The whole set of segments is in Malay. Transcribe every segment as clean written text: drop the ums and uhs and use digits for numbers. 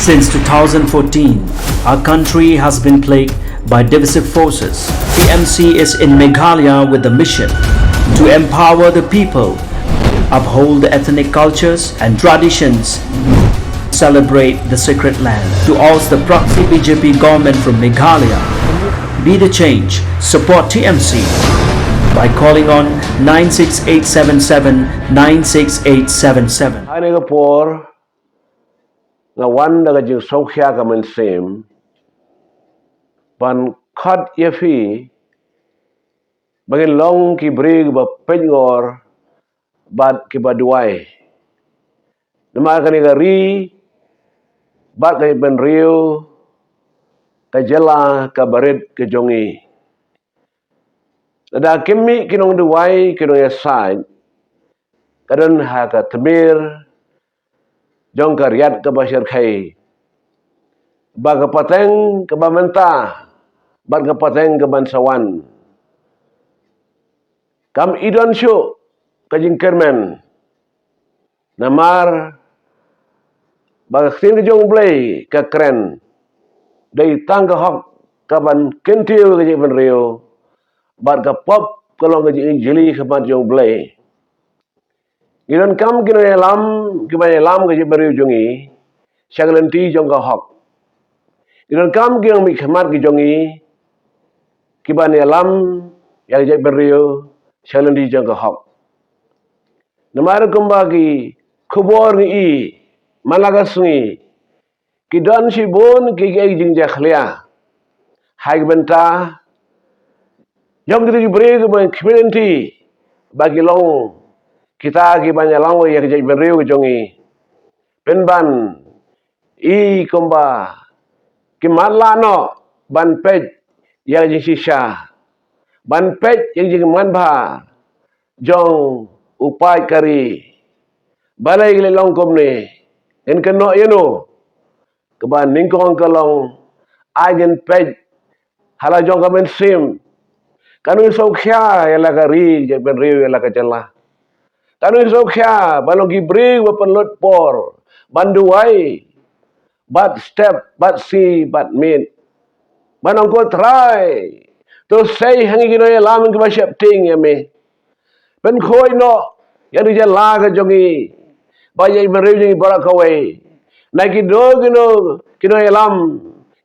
Since 2014, our country has been plagued by divisive forces. TMC is in Meghalaya with the mission to empower the people, uphold the ethnic cultures and traditions, celebrate the sacred land. To oust the proxy BJP government from Meghalaya, be the change, support TMC by calling on 96877 96877. Hai nga por nga wan daga jing sokya ka man sem pan khat yefi bagin long ki brig ba penyor bat ki baduai nama ka ni gari bat ka ben rio ka jela ka barit ke jongi ada kimi kinong duai kinong yasai kadon ha ka temir jong karyat ke basyar khai ba ka pateng ke bamenta bat ka pateng ke bansawan kam idon syu ka jingkermen namar ba tin ke jong blai ka kren dei tang ka hok ka ban kentiu ke jing rio bat ka pop kalong ke jing jeli ke ban jong blai idon kam kino elam ke ban elam ke jing rio jongi syaglanti jong ka hok idon kam kino mi khmat ke jongi kiban elam yang jek berio syaglanti jong ka hok namar kumbagi kubor ni malagas ni kidon si bon ki ge jing jakhlia hai benta jong ki brio ke ban community bagi long kita ki banyak lang yang jek berio ke jongi penban kumba ki malano ban pej yang jing sisa ban pej yang jing manba jong upai kari balai le long kom ni en keno yeno keban ningkong kalong agen pej hala jong kamen sim kanu so kya yala kari je ben riu yala kacela kanu so kya balong gibri wa penlot por banduai but step but see but mean banong ko try to say hangi gino lam ke basyap ting ya me ben khoi no ya di jala ka jongi bayai meriu ni bara kawai na ki do kino lam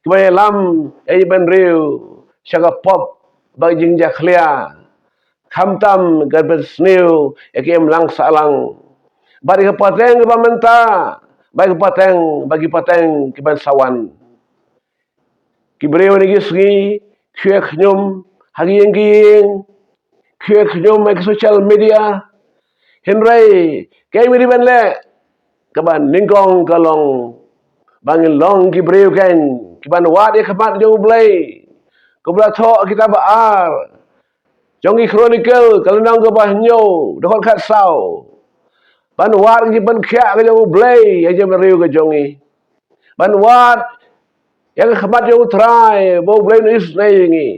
ki bay lam ai ben riu syaga pop bagi jing jakhlia khamtam garben snew ekem lang salang bari ka pateng ba menta bagi pateng ki ban sawan ki breu ni gisgi khek nyum hagi enging khek nyum ek social media henrai kay mi ben le kaban ningkong kalong bangin long ki breu ken ki ban wad e khamat jong blai ko bla tho kita baar jongi chronicle kalenang ko bah nyo dokon khat sau ban wad ki ban khya ke jong blai ye je breu ke jongi ban wad yang khamat jong try bo blai ni is nei ngi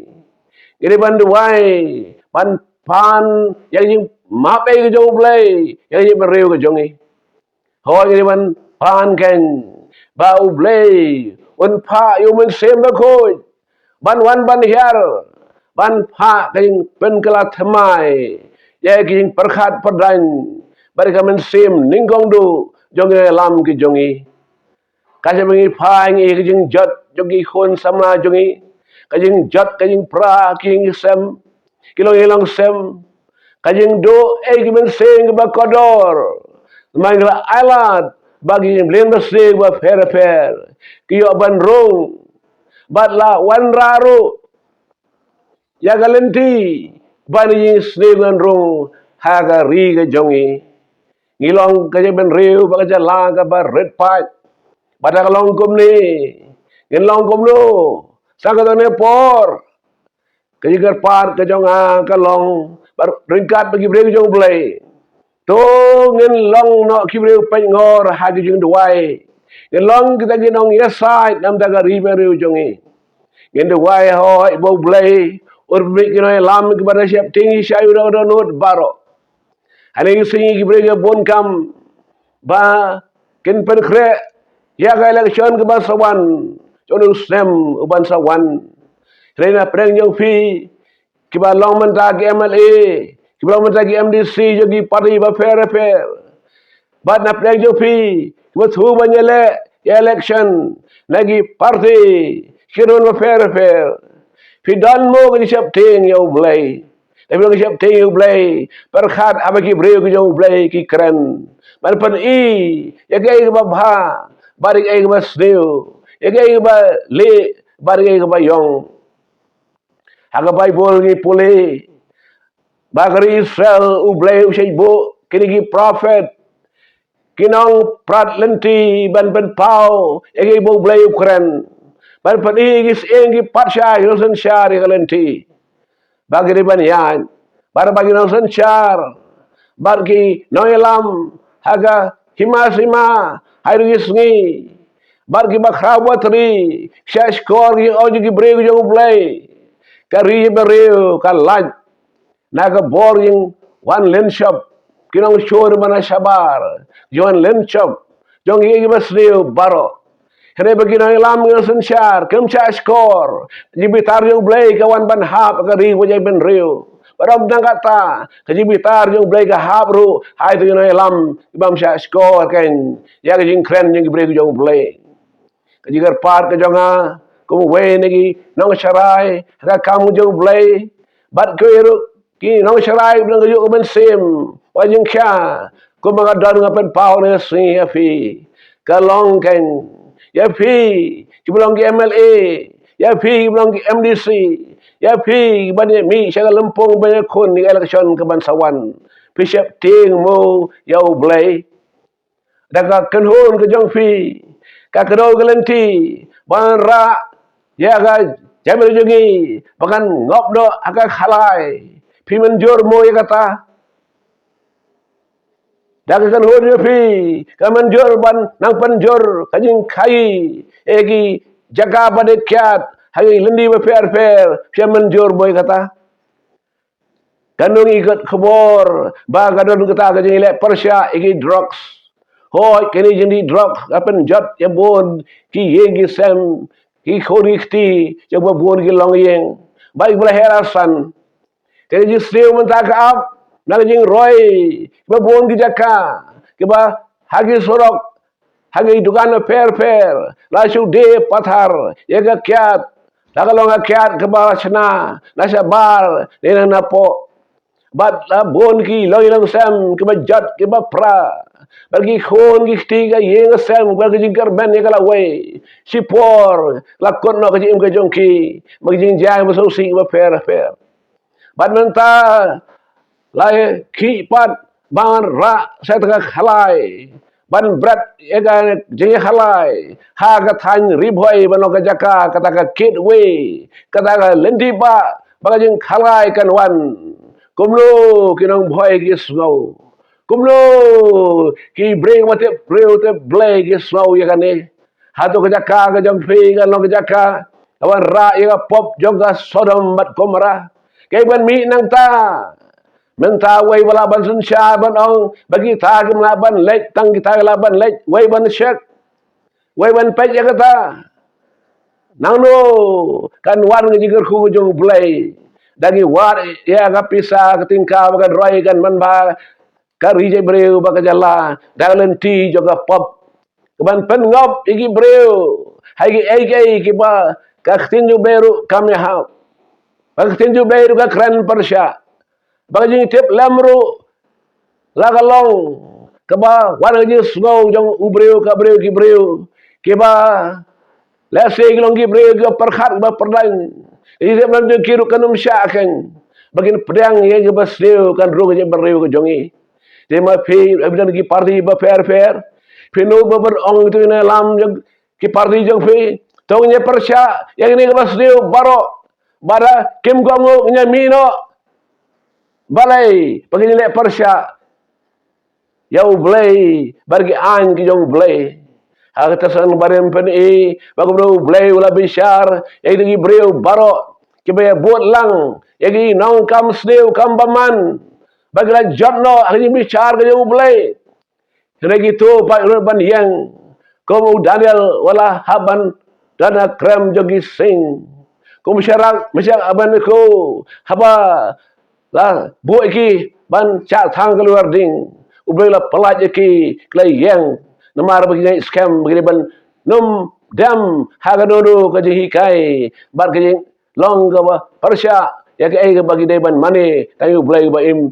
ire ban duai ban pan yang mape ke jong blai yang je breu ke jongi hoi ire ban pan ken bau blai un pa yu men sem ba khoi ban wan ban hiar ban pa ken pen kala thamai ye king perkhat padan bari ka men sem ningkong du jongi lam ki jongi ka je mengi pa ngi ki jing jot jongi khon samla jongi ka jing jot ka jing pra king sem kilo hilang sem ka jing do ki men sem ba kodor mangla alat bagi blin besi ba fer kiyo ban rong batla wan raru ya galenti bani snegan rong haga riga jongi ngilong ka ben riu ba ka la ka ba red pipe pada kalong kum ni ngilong kum no sa ka ne por ka jigar par ka jonga kalong ringkat bagi breu jong blai to ngin long no kibreu pengor hadi jing duai ngin long kita ginong yesai nam daga riberu jongi ngin duai ho bo blai ur bik no lam ki bar siap tingi sayu do not baro ane singi kibreu bon kam ba kin pen kre Ya ka election ke bangsawan. Chonu sem bangsawan. Rena preng jong fi kiba long menta ke MLA, kiba menta ke MDC jogi parti ba fair. Bad na preng jong fi kiba thu banyele election lagi parti kirun ba fair. Fi dan mo ke siap ting yo blai. Tapi lo siap ting yo blai. Perkhat abaki breu ke yo blai ki keren. Man pan i ya ke ba bha barik ai ba sneu. Ya ke ba le barik ai ba yong. Haga Bible ni pulih. Bagari Israel ublay usay bo. Kinigi prophet. Kinong prat lenti ban pau. Egi bo ublay ukren. Ban panigis ingi patsya. Hinusan syari kalenti. Bagari ban yan. Bara bagi hinusan syar. Bagi noyelam. Haga himas. Hairugis ngi. Bagi bakrawat ri. Syah skor gi oji gi bregu jang ublay. Kari bereu kalat naga boring wan lenshop kinong shore mana sabar joan lenshop jong igi basreu baro kene bagina lam ng sensyar kemcha skor jibitar jong blay kawan ban hap kari wajay ben reu barom nang kata kajibitar jong blay ka hap ru hai tu no lam ibam sha skor ken ya jing kren jong bregu jong blay kajigar par ka jonga kumu we negi nong sharai ka kamu jong blay bat ko yeru ki nong sharai blang yo ben sim wajing kya ko mga dar ngapen pau ne si fi ka long ken ya fi ki belong ki MLA ya fi ki belong ki MDC ya fi bani mi syaga lempong banyak kun ni election ke bansawan pi syap ting mo yau blay daga kenhun ke jong fi ka kedau gelenti ban ra ya ga jamil jogi bahkan ngop do agak halai pi menjur mo ya kata daga kenhun yo fi ka menjur ban nang penjur kajing kai egi jaga pada kiat hari lendi ba fair pi menjur boy kata kandung ikut kebor ba gadon kata kajing ilek persya egi drugs hoi kini jendi drug apen jat ya bon ki yegi sem ki khorikti ya bon ki long yeng baik bela herasan kini jisriu mentaka ap nak jing roy ba bon ki jaka ke ba hagi sorok hagi dukan fair la shu de pathar ya ga kyat la long kyat ke ba chna na sabar ne na po bat la bon ki long sem ke ba jat ke ba pra bagi khon gi tiga yeng sem bagi jingkar ben ye kala way sipor la kon no ka jing ka jongki bagi jing jang ba so si ba fair ban menta la ki pat ban ra sa ta khalai ban brat ye ga jing khalai ha ga than ribhoi ban ka jaka kata ka kid way kata ka lendi ba bagi jing khalai kan wan kumlo kinong bhoi gi snow kumlo ki bring mate preu te blay ki slow ya kane hatu ka jaka ka jong fi ka no ka jaka awan ra ya pop jong ka Sodom bat Gomora kay ban mi nang ta menta way wala ban sun sha ban ong bagi ta kim laban lek tang kita laban lek way ban shek way ban pek ya kata nang no kan wan ngi jigar ku jong blay dagi war ya ka pisa ketingka bagan roy kan man ba karije breu baka jalla dalenti joga pop keban pen ngop igi breu haigi ege ki ba ka tinju beru kami ha baka tinju beru ka kran persya baka jing tip lamru la galong ke ba wana ji snow jong ubreu ka breu ki ba la se glong ki breu ka perkhat ba perdan ise ban de kiru kanum sya kan bagin pedang ye ke baseu kan ro je breu ka jongi tema fe ebidan ki parti ba fair pino ba ber ong tu na lam jog ki parti jog fe tong nye persya yang ni bas dio baro bara kim gong nya mino balai pagi le persya yau blay bargi an ki jong blay ha ta san barem pen e ba ko blay wala bishar e di breu baro ki ba buat lang yagi nong kam sneu kam baman bagla jotno hari bicar ke jauh belai kena gitu pak ban yang Como Daniel wala haban dana krem jogi sing. Como masyarakat aban ko haba la buat ki ban cak thang keluar ding. Ubay la pelaj ki klay yang namar bagi scam bagi ban num dam hagadodo kaji hikai bar kaji long ka ba persya ya ke ai bagi deban mane tayu blay ba im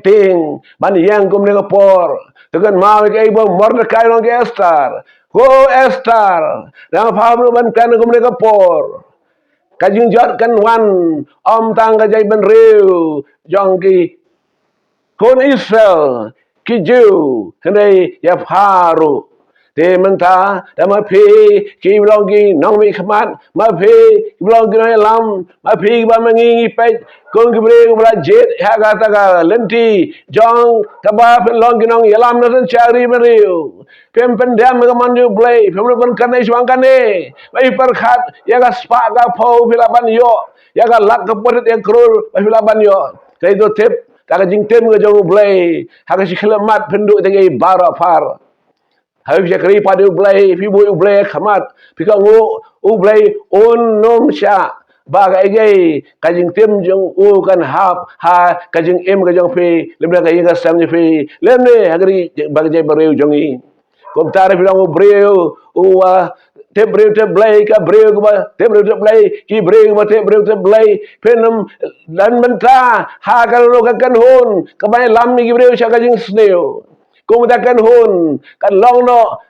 ting ban yang kum ne por tegan mau ke ai ba Mordekai long ke Esther ho Esther na phablo ban kan kum ne por kajing jot kan wan om tang ka jai ben riu jong ki kon Israel ki Jew hene ya pharu te menta da ma phi ki blong ki nong mi khmat ma phi ki blong ki no lam ma phi ba ma ngi pe kon ki bre ko bla jet ha ga ta ga lenti jong ka ba pen long ki nong yalam na san chari ben riu pem pen dam ka man ju blai pem ban kan nei swang kan ne bai par khat ya ga spa ga pho phi la ban yo ya ga lak ka pot ya krul bai phi la ban yo kai do tep ta ga jing tem ga jong blai ha ga shi khlemat pendu te ga bara par Habis kari pada ublay, pibu ublay khamat, pika ngu ublay on nom sya, bagai gay kajing tim jong u kan hap ha kajing em kajong fi, lemna kajing kasam je fi, lemne agri bagai bereu jongi. Kom tare bilang ubreu uwa te breu te blay ka breu ka te breu te blay ki breu ka te breu te blay penem dan menta ha kalau kan hon kabay lam mi breu sya kajing sneo. Kung kan hun kan long no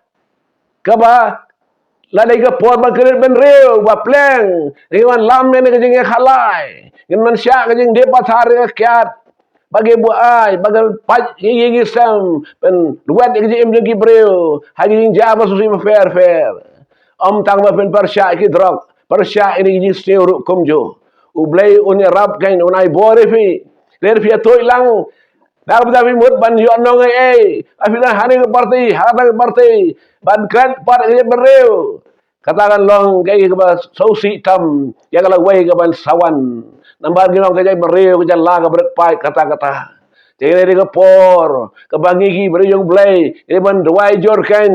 kaba ladai ka por ban kredit ben reu ba pleng dengan lam ne ka jing khalai ngin man sya ka jing de pathar ka kyat bagi bu ai bagi paj yi sam ben luat ka jing em ki breu ha jing ja ba su fair om tang ba ben par sya ki drog par sya ini jing steu komjo ublay un rap kain unai bore fi ler fi toy lang Dar tapi mut ban yo nong afina hani ke parti hata ke parti ban kran par ke bereu katakan long kai ke ba sausi tam ya kala wai ke ban sawan nambar ginong ke jai bereu ke jalla ke berat pai kata-kata jadi ke por ke bangi ki bereu blai ini ban dwai jor kan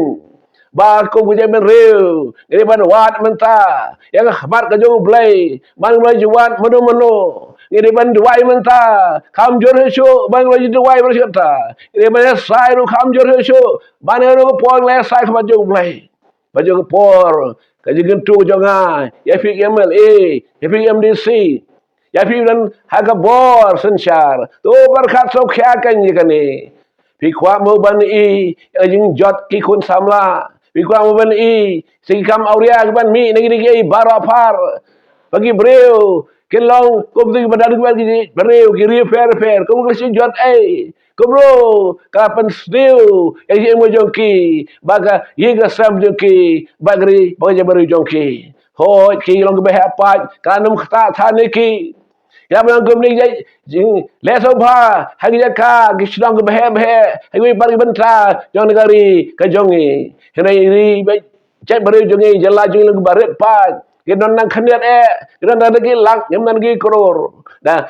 ba ko ke jai bereu ini ban wat menta yang khmat ke jong blai ban blai juat menu ini ban duai menta kam jor hesu bang lo duai berkata ini ban sai ru kam jor hesu ban ru por le sai kham jong blai baju ke por kaji gentu jonga ya fi MLA ya fi MDC ya fi dan haga bor sensyar tu berkat so kya kan ni kani fi kwa mo ban jing jot ki kun samla fi kwa mo ban sikam auria ban mi ngi barapar bagi breu kelong kom tu badar bagi breu kiri fair kom kasi jot kom bro kapan stiu yang mo jongki baga yiga sam jongki bagri baga baru jongki ho ki long be apa kanum khata thane ki ya bang kom ni jing leso bha hagi jaka gislang be hagi bagi bentra jong negari ka jongi henai ri cek baru jongi jala jong baret pa kita nang khaniat kita nang lagi lak kita nang lagi kror dah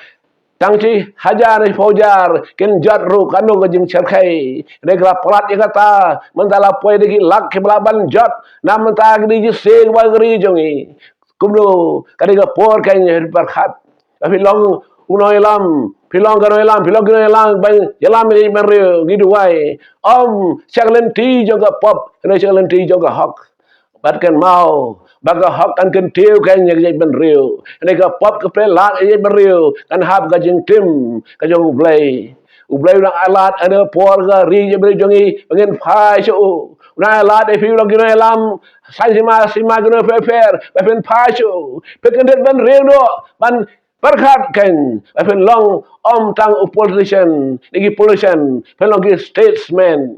tangci hajar faujar ken jat ru kanu ke jing cerkai regla plat ya kata mentala poi lagi lak ke belaban jat nam mentag di jise bagri jongi kumlo kadiga por kan berkhat tapi long uno elam pilong kano elam bang elam ni mereu gitu wai chaglenti juga pop kena chaglenti juga hak batkan mau baga hak kan kentiu kan yang ben riu nega pop ke pelak yang ben riu kan hab ka jing tim ka jong ublai ulang alat ada por ga ri je ber jongi pengen phai chu na alat e fiu lagi na lam sai sima guna fair ben phai chu peken ben riu do ban berkat kan ben long tang opposition lagi politician ben lagi statesman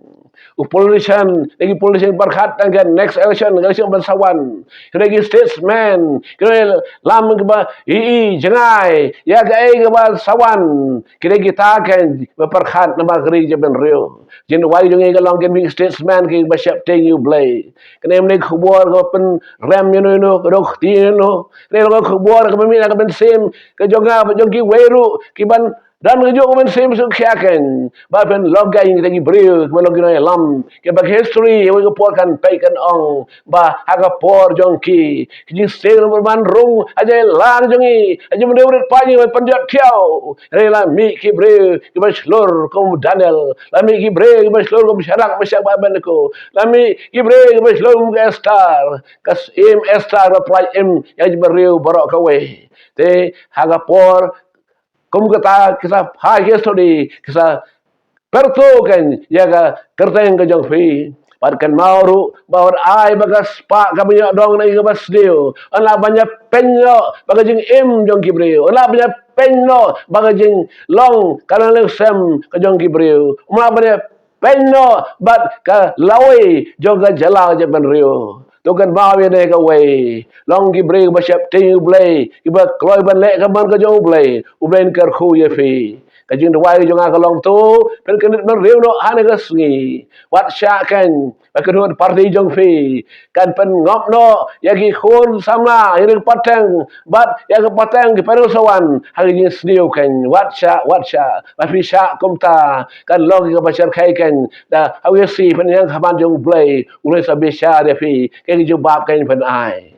politician lagi politician berkat dengan next election bersawan lagi statesman kena lam ke ba jengai ya ke ba sawan kira kita kan berkat nama gereja ben rio jen wai jong ke long kan statesman ke ba syap teng you blay kena mne khubor ko pen ram no dok ti no le ko khubor ke mi ka ben sim ke jonga jong ki weru ki ban Dan ngejuk men sim su khaken ba pen logai ngi tagi breu ke logi na lam ke ba history we ko por kan pe kan ong ba aga por jong ki ji sel man rung aja lan jongi aja men urit pa ni panjat thiau re la mi ki breu ke ba slor kom Daniel la mi ki breu ke ba slor kom sharak masyak ba ben ko la mi ki breu ke ba slor kom star kas im star ba plai im ya ji breu barok ka we te haga por como kita hai history kita pertukan jaga kerteng ke jong fi parkan mauru bawar ai bagas pa kami dong nai ke bas dio ala banyak penyo bagajing im jong kibreu ala banyak penyo bagajing long kana le sem ke jong kibreu ala banyak penyo bat ka lawi joga jala je ben rio tokan bawi ne ka we long ki bre ba shap te blay ki ba kloi ban le ka man ka jo blay u ben kar khu ye fi ka jing wai jo nga ka long tu pen kan man reu no hane ka sngi wat sha kan ba ka ron parti jong fi kan pen ngop no ya ki khun samla ye patang bat ya ka patang ki peru sawan hari ni sniu kan wat sha ba fi sha kom ta kan long ki ka ba shar khai kan da how you see pen yang ka man jong blay u le sa be sha de fi cái chú bạp cái phần ai